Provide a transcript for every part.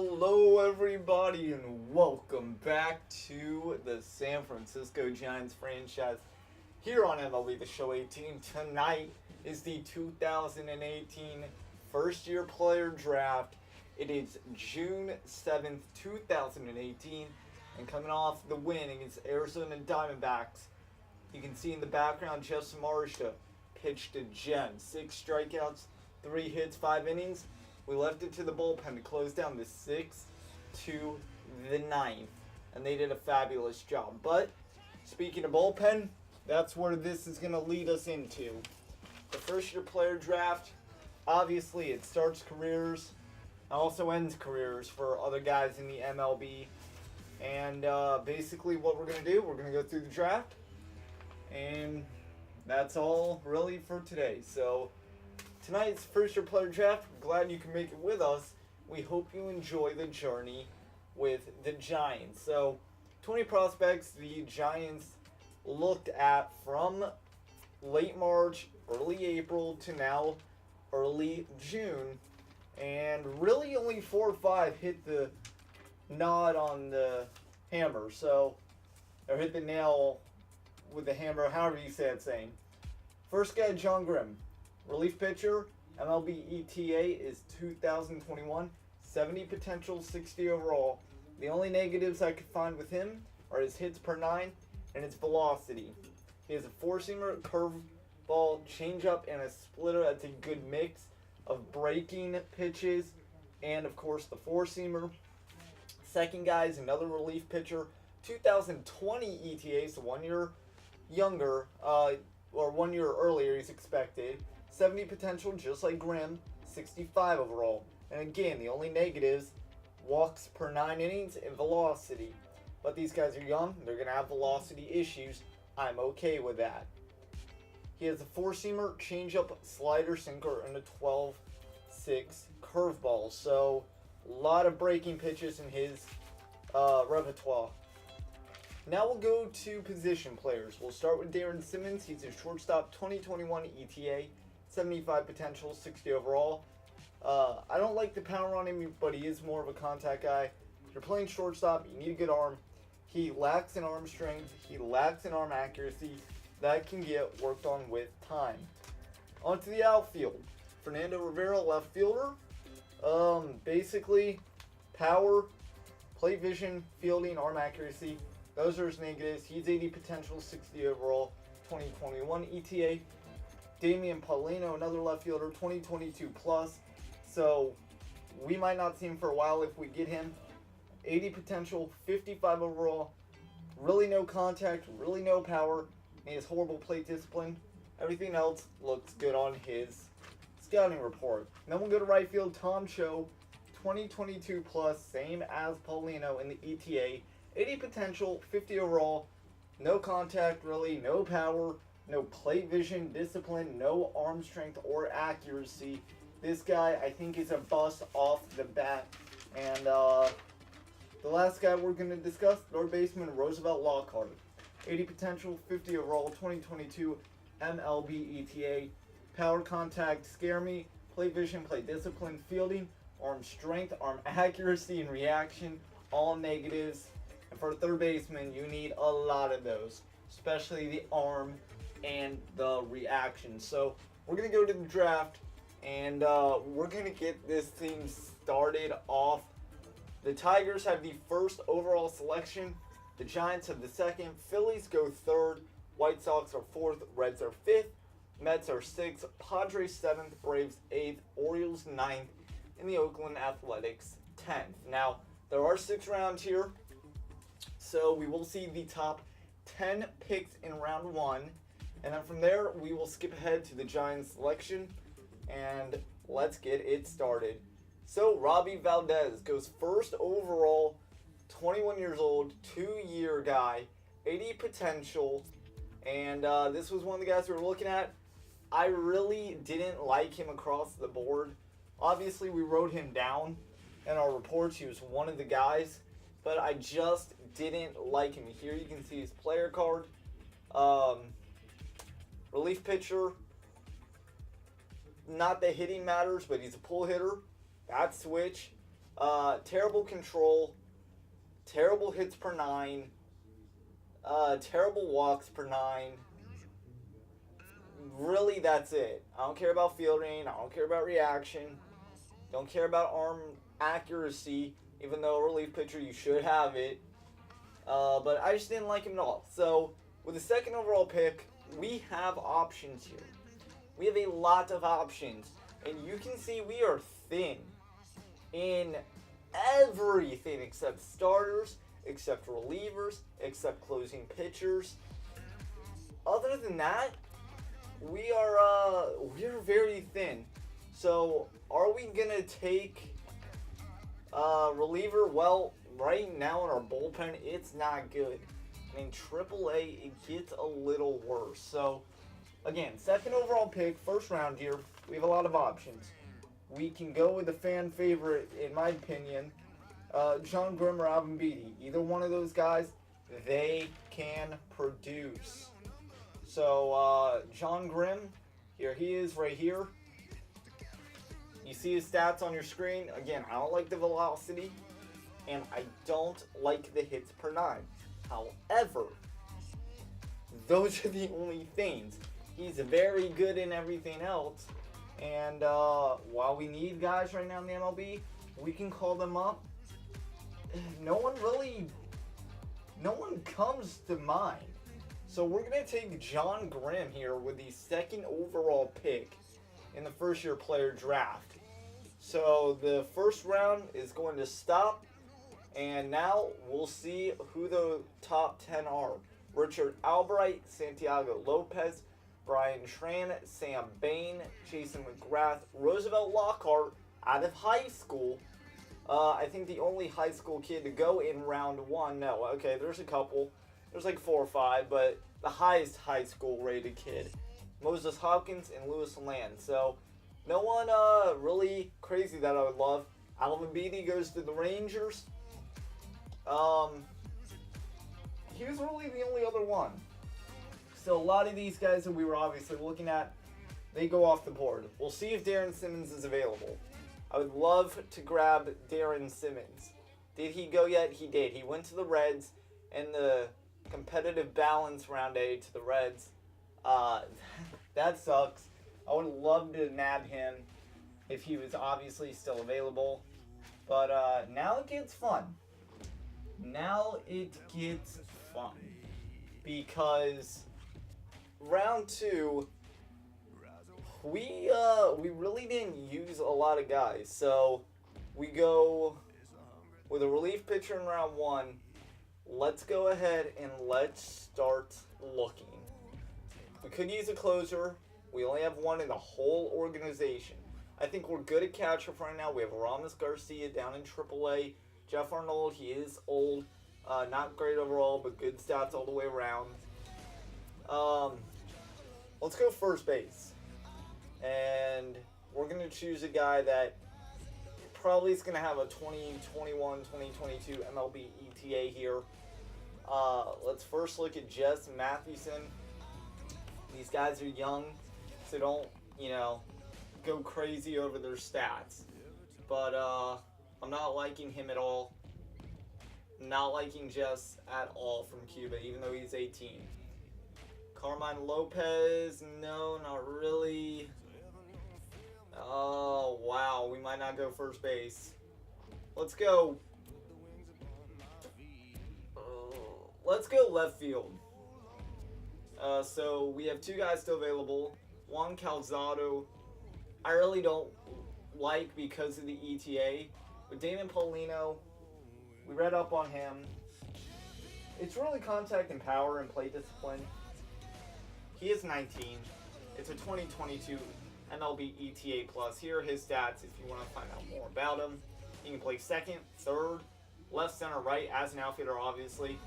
Hello, everybody, and welcome back to the San Francisco Giants franchise here on MLB The Show 18. Tonight is the 2018 First Year Player Draft. It is June 7th, 2018, and coming off the win against Arizona Diamondbacks, you can see in the background Jeff Samardzija pitched a gem. 6 strikeouts, 3 hits, 5 innings. We left it to the bullpen to close down the 6th to the 9th, and they did a fabulous job. But speaking of bullpen, that's where this is going to lead us into. The first year player draft, obviously it starts careers, also ends careers for other guys in the MLB. And basically what we're going to do, we're going to go through the draft, and that's all really for today. So tonight's first year player draft, we're glad you can make it with us. We hope you enjoy the journey with the Giants. So 20 prospects the Giants looked at from late March, early April to now early June. And really only 4 or 5 hit the nod on the hammer. So, or hit the nail with the hammer, however you say it, saying. First guy, John Grimm. Relief pitcher, MLB ETA is 2021, 70 potential, 60 overall. The only negatives I could find with him are his hits per 9 and his velocity. He has a 4-seamer, curveball, changeup, and a splitter. That's a good mix of breaking pitches and, of course, the 4-seamer. Second guy is another relief pitcher, 2020 ETA, so 1 year younger, or 1 year earlier he's expected. 70 potential, just like Grimm, 65 overall. And again, the only negatives, walks per 9 innings and velocity. But these guys are young, they're going to have velocity issues. I'm okay with that. He has a 4-seamer, changeup, slider, sinker, and a 12-6 curveball. So, a lot of breaking pitches in his repertoire. Now we'll go to position players. We'll start with Darren Simmons. He's a shortstop, 2021 ETA. 75 potential, 60 overall. I don't like the power on him, but he is more of a contact guy. If you're playing shortstop, you need a good arm. He lacks in arm strength. He lacks in arm accuracy. That can get worked on with time. On to the outfield. Fernando Rivera, left fielder. Basically, power, plate vision, fielding, arm accuracy. Those are his negatives. He's 80 potential, 60 overall, 2021 ETA. Damian Paulino, another left fielder, 2022 plus. So we might not see him for a while if we get him. 80 potential, 55 overall. Really no contact, really no power. He has horrible plate discipline. Everything else looks good on his scouting report. And then we'll go to right field. Tom Cho, 2022 plus, same as Paulino in the ETA. 80 potential, 50 overall. No contact, really, no power. No plate vision, discipline, no arm strength or accuracy. This guy, I think, is a bust off the bat. And the last guy we're going to discuss, third baseman Roosevelt Lockhart. 80 potential, 50 overall, 2022 MLB ETA. Power, contact scare me. Plate vision, plate discipline, fielding, arm strength, arm accuracy, and reaction. All negatives. And for a third baseman, you need a lot of those, especially the arm and the reaction. So we're going to go to the draft, and we're going to get this thing started off. The Tigers have the first overall selection. The Giants have the second. Phillies go third. White Sox are fourth. Reds are fifth. Mets are sixth. Padres seventh. Braves eighth. Orioles ninth. And the Oakland Athletics 10th. Now, there are 6 rounds here, so we will see the top 10 picks in round 1. And then from there, we will skip ahead to the Giants selection, and let's get it started. So, Robbie Valdez goes first overall, 21 years old, 2-year guy, 80 potential, and this was one of the guys we were looking at. I really didn't like him across the board. Obviously, we wrote him down in our reports. He was one of the guys, but I just didn't like him. Here you can see his player card. Relief pitcher, not that hitting matters, but he's a pull hitter. That switch. Terrible control, terrible hits per nine, terrible walks per nine. Really, that's it. I don't care about fielding. I don't care about reaction. Don't care about arm accuracy, even though a relief pitcher, you should have it. But I just didn't like him at all. So, with the second overall pick, we have options here. We have a lot of options. And you can see we are thin in everything except starters, except relievers, except closing pitchers. Other than that, we're very thin. So, are we gonna take reliever? Well, right now in our bullpen, it's not good. And in AAA, it gets a little worse. So, again, second overall pick, first round here. We have a lot of options. We can go with the fan favorite, in my opinion, John Grimm or Alvin Beatty. Either one of those guys, they can produce. So, John Grimm, here he is right here. You see his stats on your screen. Again, I don't like the velocity, and I don't like the hits per nine. However, those are the only things. He's very good in everything else. And while we need guys right now in the MLB, we can call them up. No one comes to mind. So we're going to take John Grimm here with the second overall pick in the first year player draft. So the first round is going to stop. And now we'll see who the top 10 are. Richard Albright, Santiago Lopez, Brian Tran, Sam Bain, Jason McGrath, Roosevelt Lockhart out of high school. I think the only high school kid to go in round one. No, okay, there's a couple. There's like 4 or 5, but the highest high school rated kid. Moses Hopkins and Lewis Land. So, no one really crazy that I would love. Alvin Beatty goes to the Rangers. He was really the only other one. So a lot of these guys that we were obviously looking at, they go off the board. We'll see if Darren Simmons is available. I would love to grab Darren Simmons. Did he go yet? He did. He went to the Reds, and the competitive balance round A to the Reds. That sucks. I would love to nab him if he was obviously still available. But now it gets fun. Now it gets fun. Because round 2, we really didn't use a lot of guys. So we go with a relief pitcher in round 1. Let's go ahead and let's start looking. We could use a closer. We only have one in the whole organization. I think we're good at catcher for right now. We have Ramos Garcia down in AAA. Jeff Arnold, he is old. Not great overall, but good stats all the way around. Let's go first base. And we're going to choose a guy that probably is going to have a 2021, 2022 MLB ETA here. Let's first look at Jess Mathewson. These guys are young, so don't, go crazy over their stats. But I'm not liking him at all. Not liking Jess at all from Cuba, even though he's 18. Carmine Lopez, no, not really. Oh, wow, we might not go first base. Let's go. Let's go left field. So we have 2 guys still available. Juan Calzado, I really don't like because of the ETA. But Damon Paulino, we read up on him. It's really contact and power and plate discipline. He is 19. It's a 2022 MLB ETA plus. Here are his stats if you want to find out more about him. He can play second, third, left, center, right as an outfielder, obviously.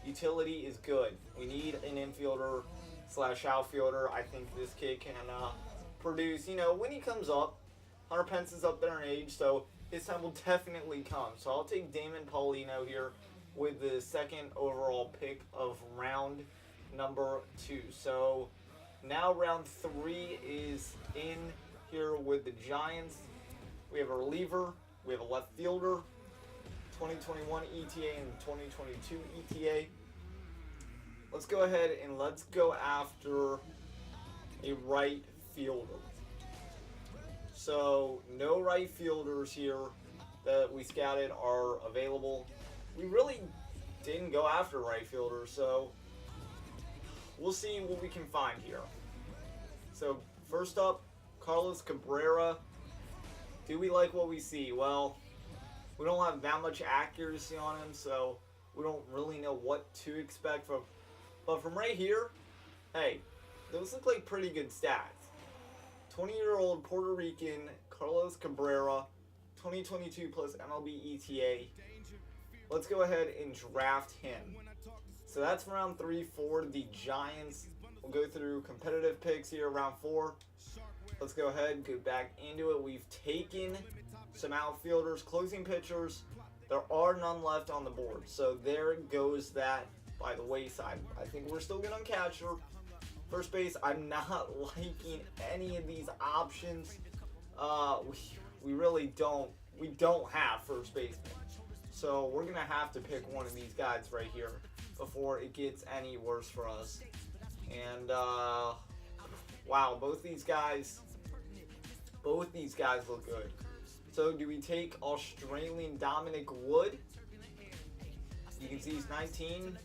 Utility is good. We need an infielder / outfielder. I think this kid can produce, when he comes up. Hunter Pence is up there in age, so his time will definitely come. So I'll take Damon Paulino here with the second overall pick of round number 2. So now round 3 is in here with the Giants. We have a reliever. We have a left fielder, 2021 ETA and 2022 ETA. Let's go ahead and let's go after a right fielder. So no right fielders here that we scouted are available. We really didn't go after right fielders, so we'll see what we can find here. So first up, Carlos Cabrera. Do we like what we see? Well, we don't have that much accuracy on him, so we don't really know what to expect from. But from right here, hey, those look like pretty good stats. 20-year-old Puerto Rican Carlos Cabrera, 2022 plus MLB ETA. Let's go ahead and draft him. So that's round 3 for the Giants. We'll go through competitive picks here, round 4. Let's go ahead and go back into it. We've taken some outfielders, closing pitchers. There are none left on the board. So there goes that by the wayside. I think we're still good on catcher. First base, I'm not liking any of these options. We really don't. We don't have first baseman. So we're going to have to pick one of these guys right here before it gets any worse for us. And, wow, both these guys look good. So do we take Australian Dominic Wood? You can see he's 19.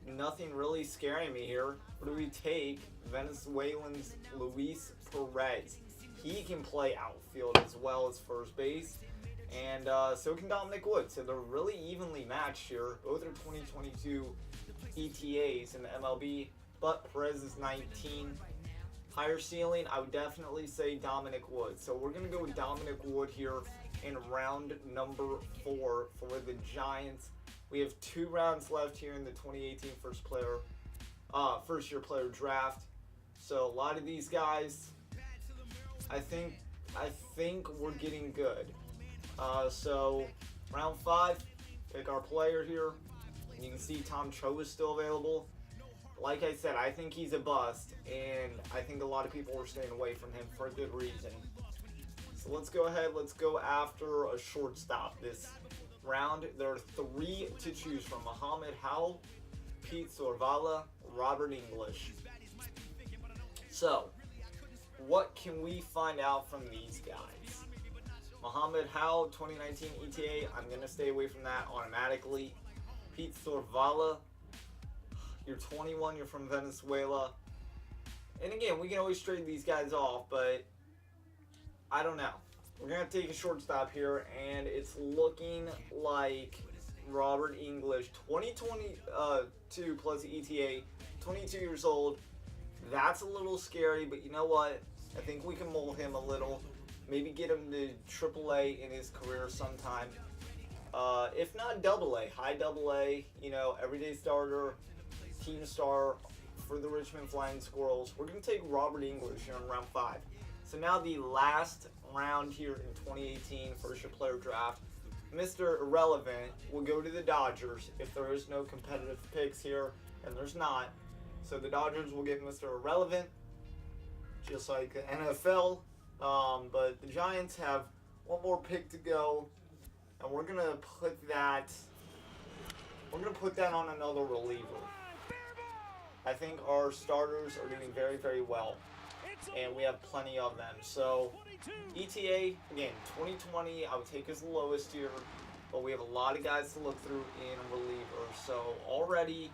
Nothing really scaring me here. Or do we take Venezuelan's Luis Perez? He can play outfield as well as first base. And so can Dominic Wood. So they're really evenly matched here. Both are 2022 ETAs in the MLB. But Perez is 19. Higher ceiling, I would definitely say Dominic Wood. So we're going to go with Dominic Wood here in round number 4 for the Giants. We have 2 rounds left here in the 2018 first year player draft. So a lot of these guys, I think we're getting good. So round 5, pick our player here. You can see Tom Cho is still available. Like I said, I think he's a bust, and I think a lot of people are staying away from him for a good reason. So let's go ahead. Let's go after a shortstop this round. There are 3 to choose from: Muhammad Howell, Pete Sorvala, Robert English. So, what can we find out from these guys? Muhammad Howell, 2019 ETA. I'm going to stay away from that automatically. Pete Sorvala, you're 21, you're from Venezuela. And again, we can always trade these guys off, but I don't know. We're going to take a shortstop here, and it's looking like Robert English, 2022 plus ETA, 22 years old. That's a little scary, but you know what? I think we can mold him a little. Maybe get him to AAA in his career sometime. If not AA, high AA, everyday starter, team star for the Richmond Flying Squirrels. We're going to take Robert English here in round 5. So now the last round here in 2018 first year player draft. Mr. Irrelevant will go to the Dodgers if there is no competitive picks here, and there's not. So the Dodgers will get Mr. Irrelevant, just like the NFL. But the Giants have one more pick to go, and we're gonna put that on another reliever. I think our starters are doing very, very well, and we have plenty of them. So ETA, again, 2020, I would take as the lowest here, but we have a lot of guys to look through in relievers. So already,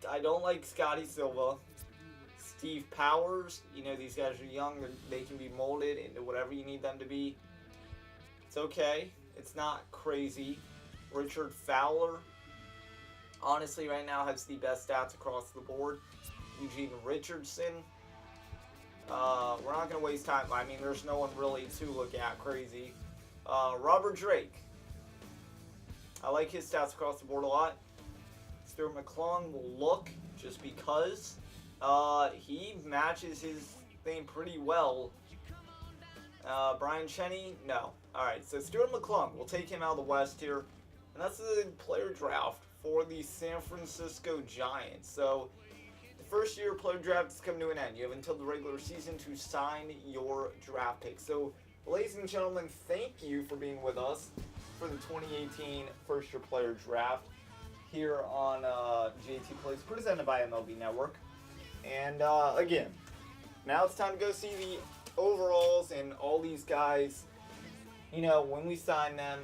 I don't like Scotty Silva. Steve Powers, these guys are young. They can be molded into whatever you need them to be. It's okay. It's not crazy. Richard Fowler, honestly, right now has the best stats across the board. Eugene Richardson. We're not going to waste time. I mean, there's no one really to look at crazy. Robert Drake. I like his stats across the board a lot. Stuart McClung will look just because he matches his thing pretty well. Brian Cheney, no. Alright, so Stuart McClung, we'll take him out of the West here. And that's the player draft for the San Francisco Giants. So the first year player draft is coming to an end. You have until the regular season to sign your draft pick. So Ladies and gentlemen, thank you for being with us for the 2018 First Year Player Draft here on JT Plays, presented by MLB Network. And again, now it's time to go see the overalls and all these guys, you know, when we sign them,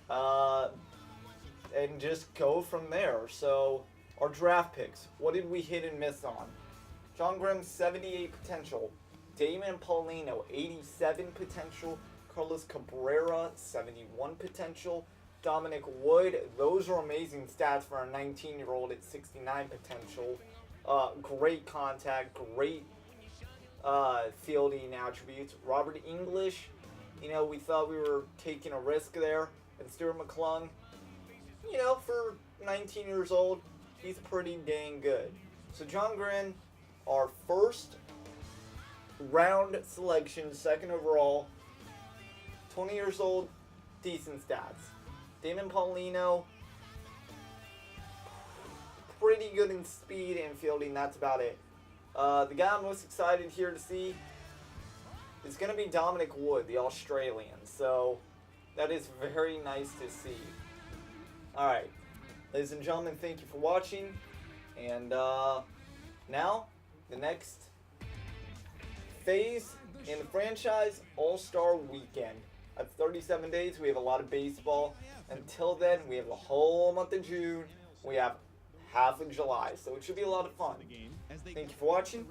and just go from there. So, our draft picks, what did we hit and miss on? John Grimm, 78 potential. Damon Paulino, 87 potential. Carlos Cabrera, 71 potential. Dominic Wood, those are amazing stats for a 19-year-old at 69 potential. Great contact, great fielding attributes. Robert English, you know, we thought we were taking a risk there. And Stuart McClung, you know, for 19 years old, he's pretty dang good. So John Grimm, our first round selection, second overall, 20 years old, decent stats. Damon Paulino, pretty good in speed and fielding, that's about it. The guy I'm most excited here to see is going to be Dominic Wood, the Australian. So that is very nice to see. Alright, ladies and gentlemen, thank you for watching. And now, the next phase in the franchise, All-Star Weekend. That's 37 days. We have a lot of baseball. Until then, we have the whole month of June. We have half of July. So it should be a lot of fun. Thank you for watching.